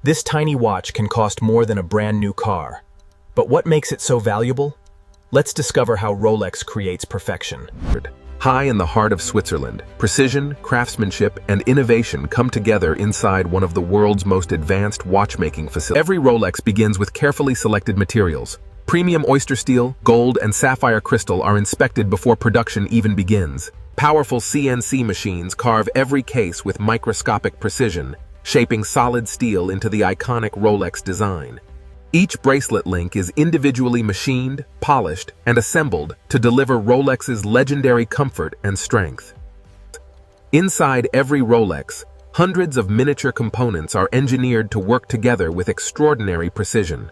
This tiny watch can cost more than a brand new car. But what makes it so valuable? Let's discover how Rolex creates perfection. High in the heart of Switzerland, precision, craftsmanship, and innovation come together inside one of the world's most advanced watchmaking facilities. Every Rolex begins with carefully selected materials. Premium Oyster steel, gold, and sapphire crystal are inspected before production even begins. Powerful CNC machines carve every case with microscopic precision, shaping solid steel into the iconic Rolex design. Each bracelet link is individually machined, polished, and assembled to deliver Rolex's legendary comfort and strength. Inside every Rolex, hundreds of miniature components are engineered to work together with extraordinary precision.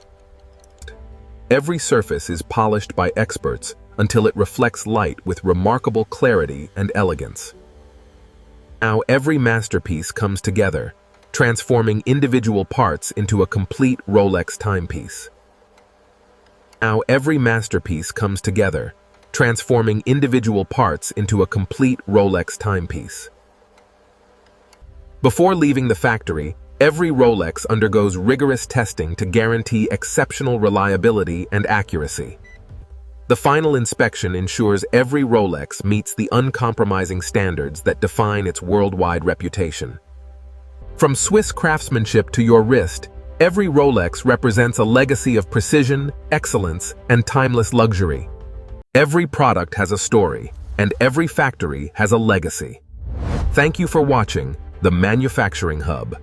Every surface is polished by experts until it reflects light with remarkable clarity and elegance. Now every masterpiece comes together, transforming individual parts into a complete Rolex timepiece. Now every masterpiece comes together, transforming individual parts into a complete Rolex timepiece. Before leaving the factory, every Rolex undergoes rigorous testing to guarantee exceptional reliability and accuracy. The final inspection ensures every Rolex meets the uncompromising standards that define its worldwide reputation. From Swiss craftsmanship to your wrist, every Rolex represents a legacy of precision, excellence, and timeless luxury. Every product has a story, and every factory has a legacy. Thank you for watching The Manufacturing Hub.